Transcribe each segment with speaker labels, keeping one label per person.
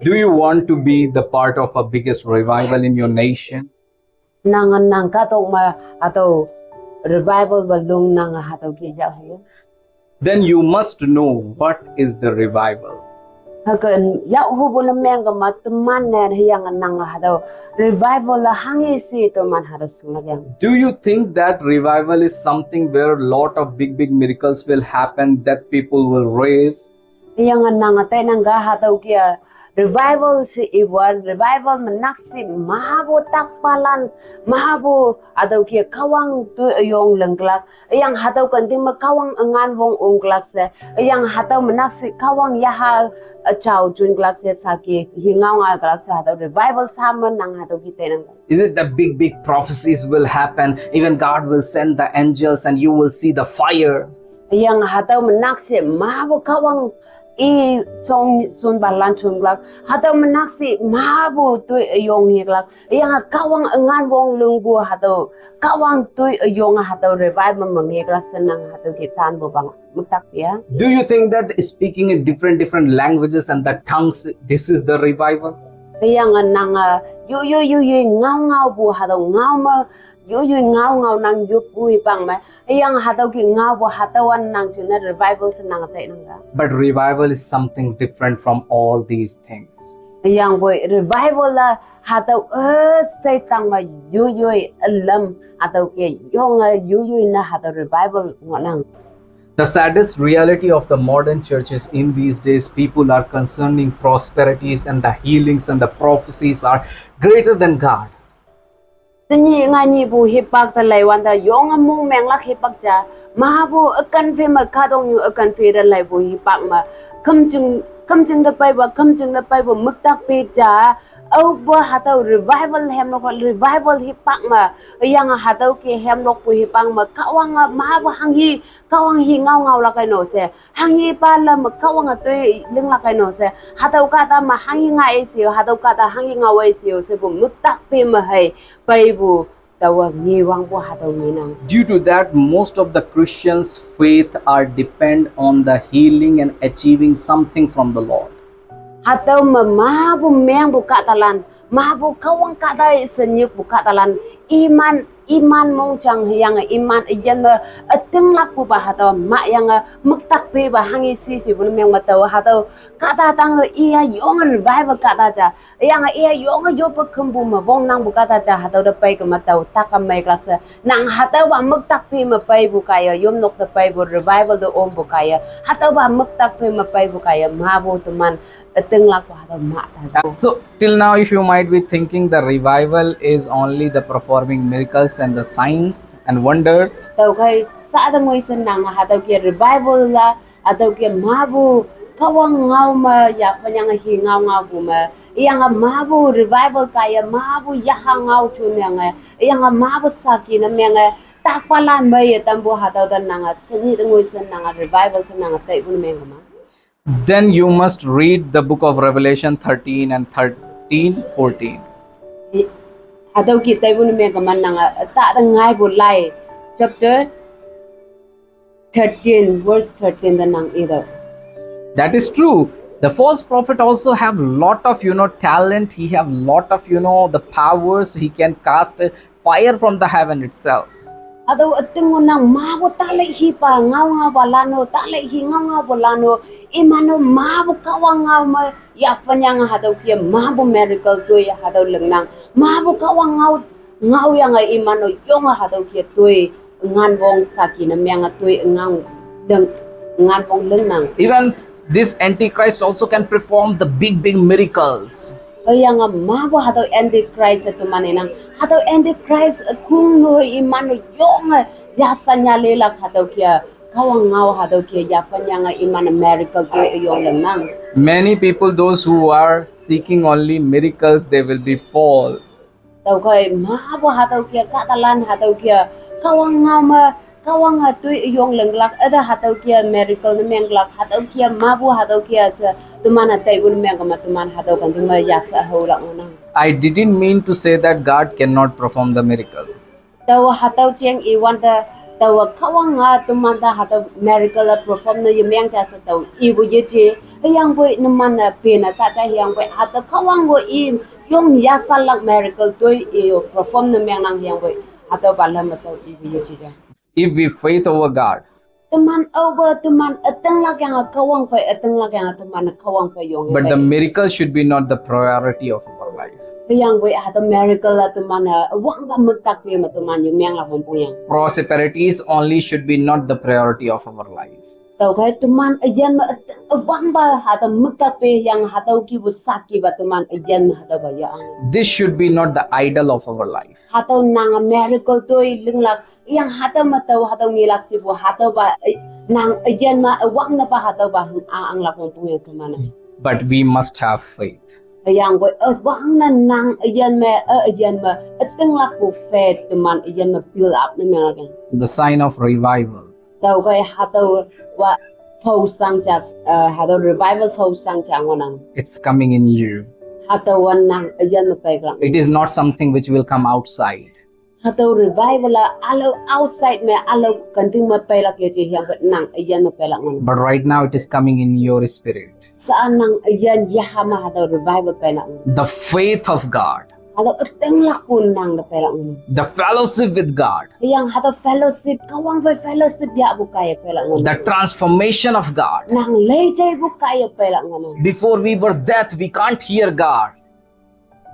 Speaker 1: Do you want to be the part of a biggest revival in your nation?
Speaker 2: Nang katok ma ato revival balung nang hato ki jahiyo.
Speaker 1: Then you must know what is the revival.
Speaker 2: Hakan ya hubo na menga matman na hiyang nang hato revival la hangi si to man hato sungagang.
Speaker 1: Do you think that revival is something where a lot of big miracles will happen that people will raise?
Speaker 2: Hiyang nang tay nang ga hato kia revival si iwan revival menaksi mahabo takpalan mahabo atau kia kawang tu yong lengklak yang hatau kanting makawang angan wong ongklak se yang hatau menaksi kawang yaha chau chun klak se saki hingau nga klak se hatau revival sama nang hatau kita nang.
Speaker 1: Is it the big prophecies will happen, even God will send the angels and you will see the fire?
Speaker 2: Yang hatau menaksi mahabo kawang I song sun balan chun glak hatau menaksi mabu tu yong hi glak yang kawang angan wong lungbu hatau kawang tu yong hatau revive mangi glak senang hatau kitan bo bang mutak ya.
Speaker 1: Do you think that speaking in different languages and the tongues, this is the revival?
Speaker 2: Yang nang yu ngau bu hatau ngau ma yu ngau nang yu pui pang ma yang hatau ki ngau bo hatauan nang china revival senang tai nang.
Speaker 1: But revival is something different from all these things.
Speaker 2: Yang boy revival la hatau say tang ma yu alam atau ke yong yu na hatau revival ngonang.
Speaker 1: The saddest reality of the modern churches in these days, people are concerning prosperities and the healings and the prophecies are greater than God.
Speaker 2: Tani ngani bu hipak ta lai wan da yong among meng lak hipak ja mahabu akan fe ma kadong yu akan fe da lai bu hipak ma kam chung da pai ba muktak pe ja au ba hatau revival hem no revival hipak ma yang hatau ke hem nok pu hipak ma kawang mahabu hangi kawang hi ngau la kai no se hangi pa la ma kawang atoi ling la kai no se hatau kata ma hangi ngai se hatau kata hangi ngawai se bu muktak pe ma hai pai bu tawa ngiwang bu hatau minang.
Speaker 1: Due to that, most of the Christians' faith are depend on the healing and achieving something from the Lord.
Speaker 2: Hatau mahabu meng bu katalan mahabu kawang kata senyuk bu katalan iman mong chang yang iman ijan ma ateng lak bu ba hatau ma yang muktak pe ba hangi si bu meng ma taw hatau kata tang iya yong revival kata ja yang iya yong yo pa kumbu ma bong nang bu kata ja hatau da pai ka ma taw takam mai klak sa nang hatau ba muktak pe ma pai bu kaya yom nok da pai bu revival do om bu kaya hatau ba muktak pe ma pai bu kaya mahabu teman
Speaker 1: So till now, if you might be thinking the revival is only the performing miracles and the signs and wonders.
Speaker 2: Tau kai sa ada ngoi senang hatau kia revival la atau kia mabu kawang ngau ma ya fanyang hi ngau bu ma yang mabu revival kaya mabu ya ngau chun yang mabu saki na meng takpalan mai tambo hatau dan nang chni ngoi senang revival senang tai bu meng ma.
Speaker 1: Then you must read the book of Revelation 13 and 14.
Speaker 2: Atau kita pun memang tak dengai bulai chapter 13 verse 13 tenang itu.
Speaker 1: That is true. The false prophet also have lot of talent. He have lot of the powers. He can cast fire from the heaven itself.
Speaker 2: Atau atingo nang mabu tale hipa ngau balano tale hi ngau balano imano mabu kawang ngau ma ya fanyang hatau kia mabu miracle tu ya hatau lengnang mabu kawang ngau yang imano yong hatau kia tu ngan wong saki na myang tu ngau deng ngan wong lengnang.
Speaker 1: Even this antichrist also can perform the big miracles.
Speaker 2: Yang mabu hatau antichrist itu manenang hatau antichrist kung no imano yong jasanya lelak hatau kia kawang ngau hatau kia japanyang iman miracle tu yong lengnang.
Speaker 1: Many people, those who are seeking only miracles, they will be fall.
Speaker 2: Tau kai mabu hatau kia katalan hatau kia kawang ngau ma kawang tu yong lenglak ada hatau kia miracle na menglak hatau kia mabu hatau kia sa tuman hatai bun meng ma tuman hatau kan tingma yasa haulak nang.
Speaker 1: I didn't mean to say that God cannot perform the miracle.
Speaker 2: Tau hatau cheng iwan da tàu khawang tuman ta hata miracle perform na yemang cha sa tàu ibu ye che yang boy naman pena ta cha yang boy hata khawang bo i yong ya salak miracle toy perform na myang nang yang boy hata balam tàu ibu ye che ja
Speaker 1: If we faith over God,
Speaker 2: tuman over tuman atang lak yang khawang fa atang lak yang tuman khawang fa yong
Speaker 1: but the miracle should be not the priority of our life.
Speaker 2: yang boy hata miracle tuman wang ba muktak ye ma tuman yemang la hom puyang
Speaker 1: Prosperities only should be not the priority of our life.
Speaker 2: tau kai tuman ajan ma wang ba hata muktak pe yang hata ki bu saki ba tuman ajan hata ba ya
Speaker 1: This should be not the idol of our life.
Speaker 2: hata nang miracle toy linglak yang hata ma tau hata ngilak si bu hata ba nang ajan ma wang na pa hata ba ang la hom puyang tuman
Speaker 1: But we must have faith.
Speaker 2: yang boy wang na nang ajan ma ating lak bu faith tuman ajan ma build up na mera kan
Speaker 1: The sign of revival.
Speaker 2: tau kai hata wa phau sang cha hata revival phau sang cha ngonang
Speaker 1: It's coming in you.
Speaker 2: hata wan nang ajan ma pai klang
Speaker 1: It is not something which will come outside.
Speaker 2: hata revival alo outside me alo kanting ma pai lak ye che yang nang ajan ma pai lak ngon
Speaker 1: But right now it is coming in your spirit.
Speaker 2: saan nang ajan yahama hata revival pai lak ngon
Speaker 1: The faith of God.
Speaker 2: hata ateng lak kun nang da pai lak ngon
Speaker 1: The fellowship with God.
Speaker 2: yang hata fellowship kawang vai fellowship ya bu kai pai lak ngon
Speaker 1: The transformation of God.
Speaker 2: nang lei chai bu kai pai lak ngon
Speaker 1: Before we were death, we can't hear God.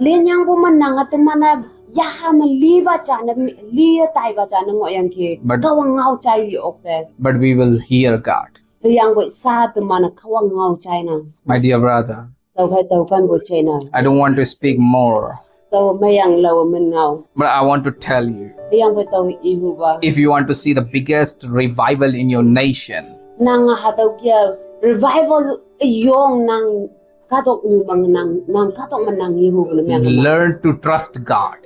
Speaker 2: len yang bu man nang at mana yahama li ba cha na li tai ba cha na ngo yang ki
Speaker 1: But-
Speaker 2: kawang ngau chai li ok pe
Speaker 1: But we will hear God.
Speaker 2: yang boy sa tu mana kawang ngau chai na
Speaker 1: My dear brother,
Speaker 2: tau kai tau kan bu chai na
Speaker 1: I don't want to speak more,
Speaker 2: tau mayang law min ngau
Speaker 1: but I want to tell you,
Speaker 2: yang boy tau i hu ba
Speaker 1: if you want to see the biggest revival in your nation,
Speaker 2: nang ha tau kia revival yong nang katok ni bang nang katok man nang i hu na myang
Speaker 1: learn to trust God.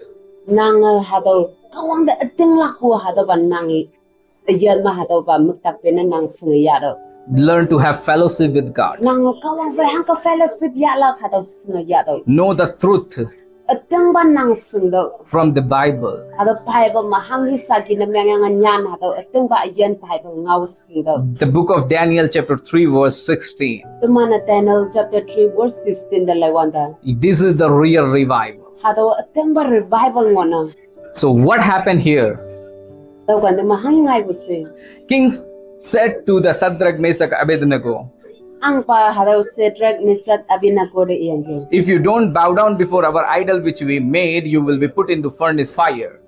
Speaker 2: nang ha tau kawang da ating laku ha tau ban nang ayan ma ha tau ba muktak pe na nang sngya do
Speaker 1: Learn to have fellowship with God.
Speaker 2: nang kawang vai hang ka fellowship ya la ha tau sngya do
Speaker 1: Know the truth
Speaker 2: ateng ban nang sng do
Speaker 1: from the Bible.
Speaker 2: hado Bible ma hangi sagi na myang nyan hado ateng ba ayan Bible ngau sing do
Speaker 1: The book of Daniel, chapter 3, verse 16.
Speaker 2: tumana Daniel chapter 3 verse 16 da lawanda
Speaker 1: This is the real revival.
Speaker 2: hado ateng ba revival ngona
Speaker 1: So, what happened here?
Speaker 2: daw kan ma hangi ngai bu se
Speaker 1: King said to the Shadrach, Meshach, Abednego,
Speaker 2: ang pa hado Shadrach Meshach Abednego de iyang ge
Speaker 1: if you don't bow down before our idol which we made, you will be put into furnace fire.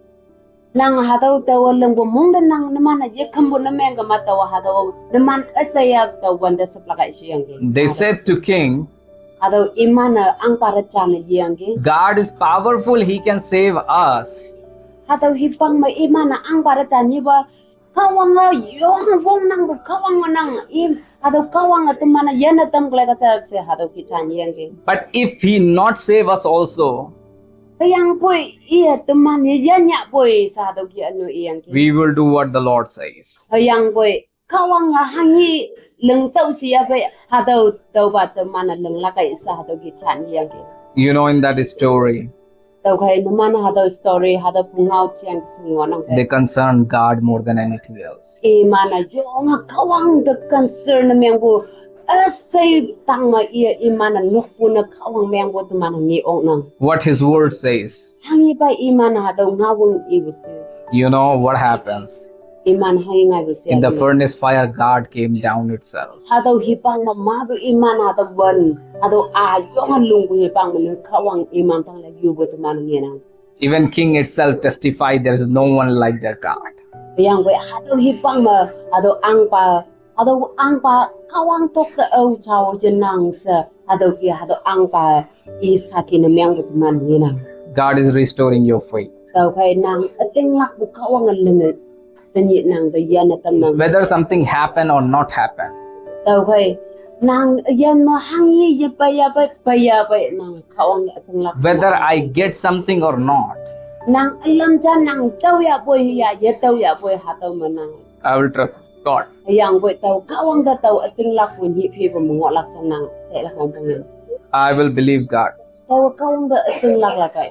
Speaker 2: nang hado taw lang bu mong da nang naman na ye kambu na menga mataw hado naman asaya taw wanda sa plaka iyang ge
Speaker 1: They said to king,
Speaker 2: hado imana ang para chana iyang ge
Speaker 1: God is powerful, he can save us.
Speaker 2: hado hipang ma imana ang para chani ba kawang yong wong nang bu kawang nang im hado kawang at mana yana tam kala ka se hado ki chani yang ge
Speaker 1: But if he not save us also,
Speaker 2: yang boy iya teman ya nya boy sa hado ki anu iyang ge
Speaker 1: we will do what the Lord says.
Speaker 2: yang boy kawang hangi leng tau sia ba hado tau ba teman leng la kai sa hado ki chani yang ge
Speaker 1: You know, in that story,
Speaker 2: tau kai naman hado story hado pungau chiang singonang
Speaker 1: they concern God more than anything else.
Speaker 2: imana yung kawang the concern na miyang asay tang ma iya imana nukpo na kawang miyang bu tumana ngi ong nang
Speaker 1: What his word says,
Speaker 2: hangi ba imana hadaw ngawang ibuse
Speaker 1: you know what happens.
Speaker 2: iman hangi nga ibuse
Speaker 1: In the furnace fire, God came down itself.
Speaker 2: hadaw hipang mamabu imana hadaw ban hadaw yung lunggu hipang man kawang iman tang la yubo tumana ngi nang
Speaker 1: Even king itself testified there is no one like their God.
Speaker 2: yang we hadaw hipang ma hadaw ang pa kawang tok ta au chao jenang sa hadaw ki hadaw ang pa isaki na miyang bu tumana ngi nang
Speaker 1: God is restoring your faith.
Speaker 2: tau kai nang ating lak bu kawang lenga tanyi nang da yan tam nang
Speaker 1: Whether something happen or not happen,
Speaker 2: tau kai nang yan ma hangi ye pa ya nang kawang ating lak
Speaker 1: whether I get something or not,
Speaker 2: nang alam cha nang tau ya boy ya ye tau ya boy ha tau manang
Speaker 1: I will trust God.
Speaker 2: yang boy tau kawang da tau ating lak wen hi phi bu mo lak sanang te la hong pung
Speaker 1: I will believe God.
Speaker 2: tau kawang da ating lak la kai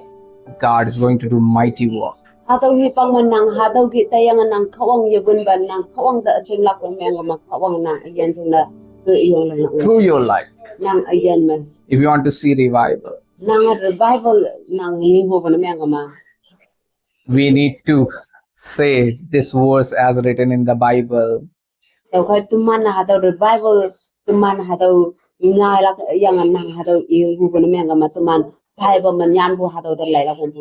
Speaker 1: God is going to do mighty work.
Speaker 2: Hatau hipang manang hatau kita yang nang kawang yebun ban nang kawang da ting lak meng ma kawang nang again suna tu yung lang
Speaker 1: through your life.
Speaker 2: nang again man
Speaker 1: If you want to see revival,
Speaker 2: nang revival nang ni ho ban meng ma
Speaker 1: we need to say this verse as written in the Bible.
Speaker 2: tau kai tu man hatau revival tu man hatau ngai lak yang nang hatau i hu ban meng ma tu man pai ba man yan bu hatau da lai lak ban